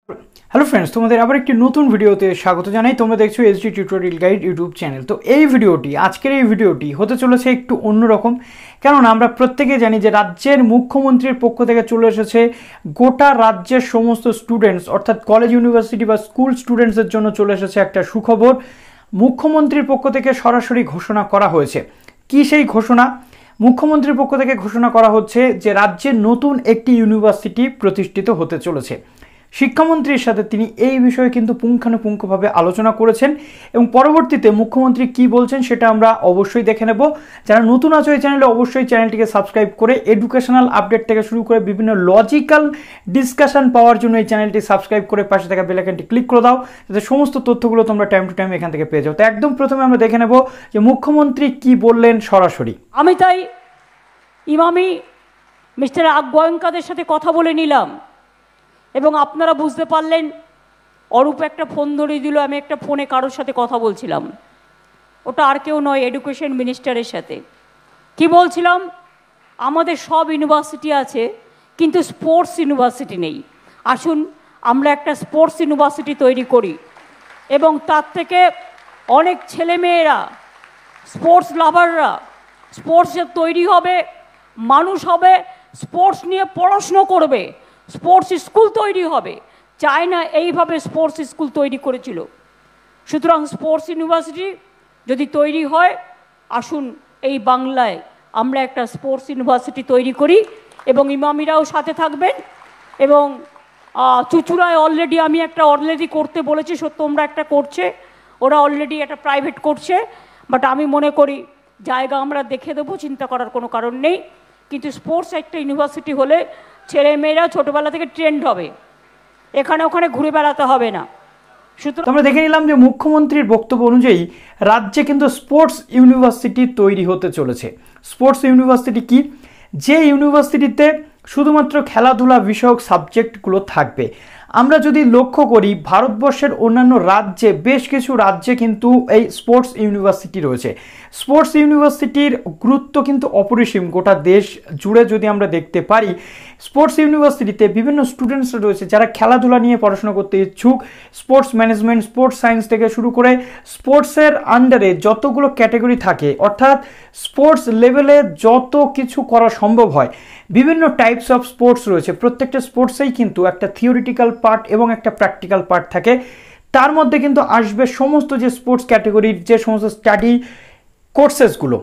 Hello friends, তোমাদের আবার একটি নতুন ভিডিওতে স্বাগত জানাই। তোমরা দেখছো SD tutorial guide YouTube channel. তো আজকের এই ভিডিওটি হতে চলেছে একটু অন্যরকম, কারণ আমরা প্রত্যেকে জানি যে রাজ্যের মুখ্যমন্ত্রীর পক্ষ থেকে চলে এসেছে গোটা রাজ্যের সমস্ত স্টুডেন্টস অর্থাৎ কলেজ, ইউনিভার্সিটি বা স্কুল স্টুডেন্টসদের জন্য চলে এসেছে একটা সুখবর। মুখ্যমন্ত্রীর পক্ষ থেকে সরাসরি ঘোষণা করা হয়েছে। কি সেই ঘোষণা? মুখ্যমন্ত্রীর পক্ষ থেকে ঘোষণা করা হচ্ছে যে রাজ্যে নতুন একটি ইউনিভার্সিটি প্রতিষ্ঠিত হতে চলেছে। শিক্ষামন্ত্রীর সাথে তিনি এই বিষয়ে কিন্তু পুঙ্খানুপুঙ্খভাবে আলোচনা করেছেন এবং পরবর্তীতে মুখ্যমন্ত্রী কি বলছেন সেটা আমরা অবশ্যই দেখে নেব। যারা নতুন আছো এই চ্যানেলে, অবশ্যই চ্যানেলটিকে সাবস্ক্রাইব করে এডুকেশনাল আপডেট থেকে শুরু করে বিভিন্ন লজিক্যাল ডিসকাশন পাওয়ার জন্য এই চ্যানেলটি সাবস্ক্রাইব করে পাশে থাকা বেল আইকনটি ক্লিক করে দাও, যাতে সমস্ত তথ্যগুলো তোমরা টাইম টু টাইম এখান থেকে পেয়ে যাও। তো একদম প্রথমে আমরা দেখে নেব যে মুখ্যমন্ত্রী কি বললেন সরাসরি। আমি তাই ইমামি মিস্টার গোয়েঙ্কাদের সাথে কথা বলে নিলাম এবং আপনারা বুঝতে পারলেন অরূপ একটা ফোন ধরিয়ে দিল, আমি একটা ফোনে কারোর সাথে কথা বলছিলাম। ওটা আর কেউ নয়, এডুকেশন মিনিস্টারের সাথে। কি বলছিলাম? আমাদের সব ইউনিভার্সিটি আছে কিন্তু স্পোর্টস ইউনিভার্সিটি নেই। আসুন আমরা একটা স্পোর্টস ইউনিভার্সিটি তৈরি করি এবং তার থেকে অনেক ছেলেমেয়েরা, স্পোর্টস লাভাররা, স্পোর্টসে তৈরি হবে, মানুষ হবে, স্পোর্টস নিয়ে পড়াশুনো করবে, স্পোর্টস স্কুল তৈরি হবে। চায়না এইভাবে স্পোর্টস স্কুল তৈরি করেছিল। সুতরাং স্পোর্টস ইউনিভার্সিটি যদি তৈরি হয়, আসুন এই বাংলায় আমরা একটা স্পোর্টস ইউনিভার্সিটি তৈরি করি এবং ইমামিরাও সাথে থাকবেন। এবং চুচুড়ায় আমি অলরেডি করতে বলেছি, তোমরা একটা করছে, ওরা অলরেডি একটা প্রাইভেট করছে। বাট আমি মনে করি জায়গা আমরা দেখে দেবো, চিন্তা করার কোনো কারণ নেই। কিন্তু স্পোর্টস একটা ইউনিভার্সিটি হলে ছেলেমেয়েরা ছোটোবেলা থেকে ট্রেন্ড হবে, এখানে ওখানে ঘুরে বেড়াতে হবে না। সুতরাং আমরা দেখে নিলাম যে মুখ্যমন্ত্রীর বক্তব্য অনুযায়ী রাজ্যে কিন্তু স্পোর্টস ইউনিভার্সিটি তৈরি হতে চলেছে। স্পোর্টস ইউনিভার্সিটি কি? যে ইউনিভার্সিটিতে শুধুমাত্র খেলাধুলা বিষয়ক সাবজেক্টগুলো থাকবে। আমরা যদি লক্ষ্য করি ভারতবর্ষের অন্যান্য রাজ্যে, বেশ কিছু রাজ্যে কিন্তু এই স্পোর্টস ইউনিভার্সিটি রয়েছে। স্পোর্টস ইউনিভার্সিটির গুরুত্ব কিন্তু অপরিসীম। গোটা দেশ জুড়ে যদি আমরা দেখতে পারি, স্পোর্টস ইউনিভার্সিটিতে বিভিন্ন স্টুডেন্টসরা রয়েছে যারা খেলাধুলা নিয়ে পড়াশোনা করতে ইচ্ছুক। স্পোর্টস ম্যানেজমেন্ট, স্পোর্টস সায়েন্স থেকে শুরু করে স্পোর্টসের আন্ডারে যতগুলো ক্যাটাগরি থাকে, অর্থাৎ স্পোর্টস লেভেলে যত কিছু করা সম্ভব হয়, বিভিন্ন টাইপস অফ স্পোর্টস রয়েছে। প্রত্যেকটা স্পোর্টসেই কিন্তু একটা থিওরিটিক্যাল পার্ট এবং একটা প্র্যাকটিক্যাল পার্ট থাকে। তার মধ্যে কিন্তু আসবে সমস্ত যে স্পোর্টস ক্যাটাগরির যে সমস্ত স্টাডি কোর্সেসগুলো।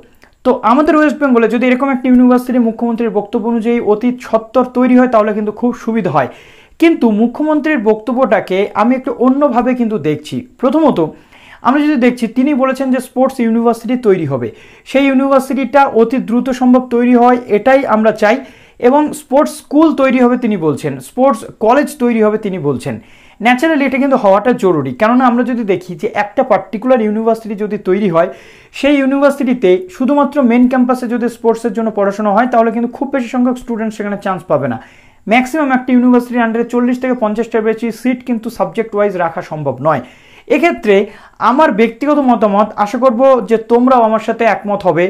তো আমাদের ওয়েস্ট বেঙ্গলে যদি এরকম একটা ইউনিভার্সিটি মুখ্যমন্ত্রীর বক্তব্য অনুযায়ী অতি সত্বর তৈরি হয়, তাহলে কিন্তু খুব সুবিধা হয়। কিন্তু মুখ্যমন্ত্রীর বক্তব্যটাকে আমি একটু অন্যভাবে কিন্তু দেখছি। প্রথমত আমরা যদি দেখছি, তিনি বলেছেন যে স্পোর্টস ইউনিভার্সিটি তৈরি হবে, সেই ইউনিভার্সিটিটা অতি দ্রুত সম্ভব তৈরি হয়, এটাই আমরা চাই। এবং স্পোর্টস স্কুল তৈরি হবে তিনি বলছেন, স্পোর্টস কলেজ তৈরি হবে তিনি বলছেন। ন্যাচারালি এটা কিন্তু হওয়াটা জরুরি, কেননা আমরা যদি দেখি যে একটা পার্টিকুলার ইউনিভার্সিটি যদি তৈরি হয়, সেই ইউনিভার্সিটিতে শুধুমাত্র মেন ক্যাম্পাসে যদি স্পোর্টসের জন্য পড়াশোনা হয়, তাহলে কিন্তু খুব বেশি সংখ্যক স্টুডেন্ট সেখানে চান্স পাবে না। ম্যাক্সিমাম একটা ইউনিভার্সিটির আন্ডারে 40 থেকে 50টার বেশি সিট কিন্তু সাবজেক্ট ওয়াইজ রাখা সম্ভব নয়। এক্ষেত্রে আমার ব্যক্তিগত মতামত, আশা করব যে তোমরাও আমার সাথে একমত হবে,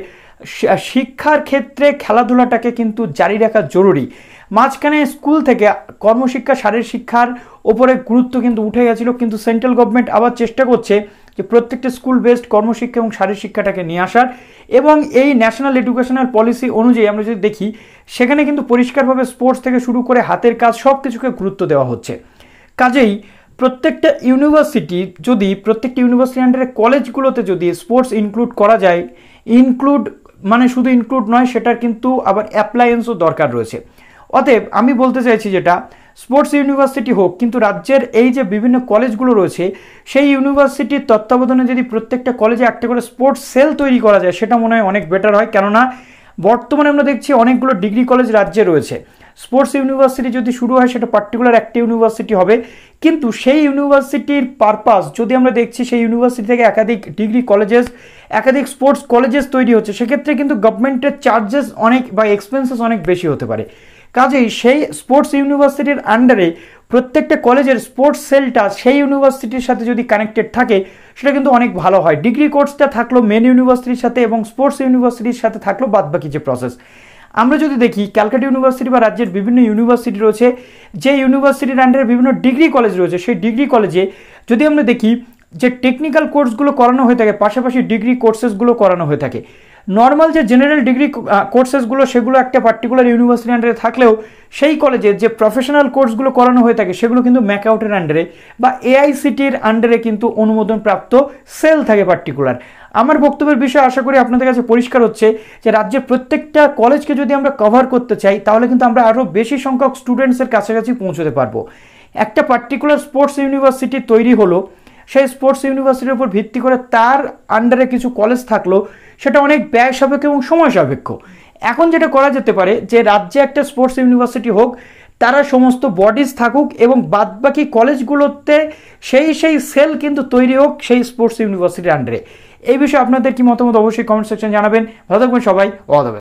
শিক্ষার ক্ষেত্রে খেলাধুলাটাকে কিন্তু জারি রাখা জরুরি। মাঝখানে স্কুল থেকে কর্মশিক্ষা, শারীরিক শিক্ষার ওপরে গুরুত্ব কিন্তু উঠে গেছিল, কিন্তু সেন্ট্রাল গভর্নমেন্ট আবার চেষ্টা করছে যে প্রত্যেকটা স্কুল বেসড কর্মশিক্ষা এবং শারীরিক শিক্ষাটাকে নিয়ে আসার। এবং এই ন্যাশনাল এডুকেশনাল পলিসি অনুযায়ী আমরা যদি দেখি, সেখানে কিন্তু পরিষ্কারভাবে স্পোর্টস থেকে শুরু করে হাতের কাজ সব কিছুকে গুরুত্ব দেওয়া হচ্ছে। কাজেই প্রত্যেকটা ইউনিভার্সিটির আন্ডারে কলেজগুলোতে যদি স্পোর্টস ইনক্লুড করা যায়, ইনক্লুড মানে শুধু ইনক্লুড নয়, সেটার কিন্তু আবার অ্যাপ্লায়েন্সও দরকার রয়েছে। অতএব আমি বলতে চাইছি যেটা, স্পোর্টস ইউনিভার্সিটি হোক, কিন্তু রাজ্যের এই যে বিভিন্ন কলেজগুলো রয়েছে, সেই ইউনিভার্সিটির তত্ত্বাবধানে যদি প্রত্যেকটা কলেজে একটা করে স্পোর্টস সেল তৈরি করা যায়, সেটা মনে হয় অনেক বেটার হয়। কেননা বর্তমানে আমরা দেখছি অনেকগুলো ডিগ্রি কলেজ রাজ্যে রয়েছে। স্পোর্টস ইউনিভার্সিটি যদি শুরু হয়, সেটা পার্টিকুলার একটা ইউনিভার্সিটি হবে, কিন্তু সেই ইউনিভার্সিটির পারপাস যদি আমরা দেখছি, সেই ইউনিভার্সিটি থেকে একাধিক ডিগ্রি কলেজেস, একাধিক স্পোর্টস কলেজেস তৈরি হচ্ছে, সেক্ষেত্রে কিন্তু গভর্নমেন্টের চার্জেস অনেক বা এক্সপেন্সেস অনেক বেশি হতে পারে। কাজেই সেই স্পোর্টস ইউনিভার্সিটির আন্ডারে প্রত্যেকটা কলেজের স্পোর্টস সেলটা সেই ইউনিভার্সিটির সাথে যদি কানেক্টেড থাকে, সেটা কিন্তু অনেক ভালো হয়। ডিগ্রি কোর্সটা থাকলো মেন ইউনিভার্সিটির সাথে এবং স্পোর্টস ইউনিভার্সিটির সাথে থাকলো বাদবাকি যে প্রসেস। আমরা যদি দেখি ক্যালকাটা ইউনিভার্সিটি বা রাজ্যের বিভিন্ন ইউনিভার্সিটি রয়েছে, যে ইউনিভার্সিটির আন্ডারে বিভিন্ন ডিগ্রি কলেজ রয়েছে, সেই ডিগ্রি কলেজে যদি আমরা দেখি যে টেকনিক্যাল কোর্সগুলো করানো হয়ে থাকে, পাশাপাশি ডিগ্রি কোর্সেসগুলো করানো হয়ে থাকে। নর্মাল যে জেনারেল ডিগ্রি কোর্সেসগুলো সেগুলো একটা পার্টিকুলার ইউনিভার্সিটির আন্ডারে থাকলেও সেই কলেজে যে প্রফেশনাল কোর্সগুলো করানো হয়ে থাকে সেগুলো কিন্তু ম্যাকআউটের আন্ডারে বা এআইসিটির আন্ডারে কিন্তু অনুমোদনপ্রাপ্ত সেল থাকে পার্টিকুলার। আমার বক্তব্যের বিষয় আশা করি আপনাদের কাছে পরিষ্কার হচ্ছে যে রাজ্যের প্রত্যেকটা কলেজকে যদি আমরা কভার করতে চাই তাহলে কিন্তু আমরা আরও বেশি সংখ্যক স্টুডেন্টসের কাছাকাছি পৌঁছতে পারবো। একটা পার্টিকুলার স্পোর্টস ইউনিভার্সিটি তৈরি হলো, সেই স্পোর্টস ইউনিভার্সিটির উপর ভিত্তি করে তার আন্ডারে কিছু কলেজ থাকলো, সেটা অনেক ব্যয় সাপেক্ষ এবং সময় সাপেক্ষ। এখন যেটা করা যেতে পারে যে রাজ্যে একটা স্পোর্টস ইউনিভার্সিটি হোক, তারা সমস্ত বডিজ থাকুক এবং বাদবাকি কলেজগুলোতে সেই সেল কিন্তু তৈরি হোক সেই স্পোর্টস ইউনিভার্সিটির আন্ডারে। এই বিষয়ে আপনাদের কি মতামত অবশ্যই কমেন্ট সেকশন জানাবেন। ভালো থাকবেন সবাই, অল দ্য বেস্ট।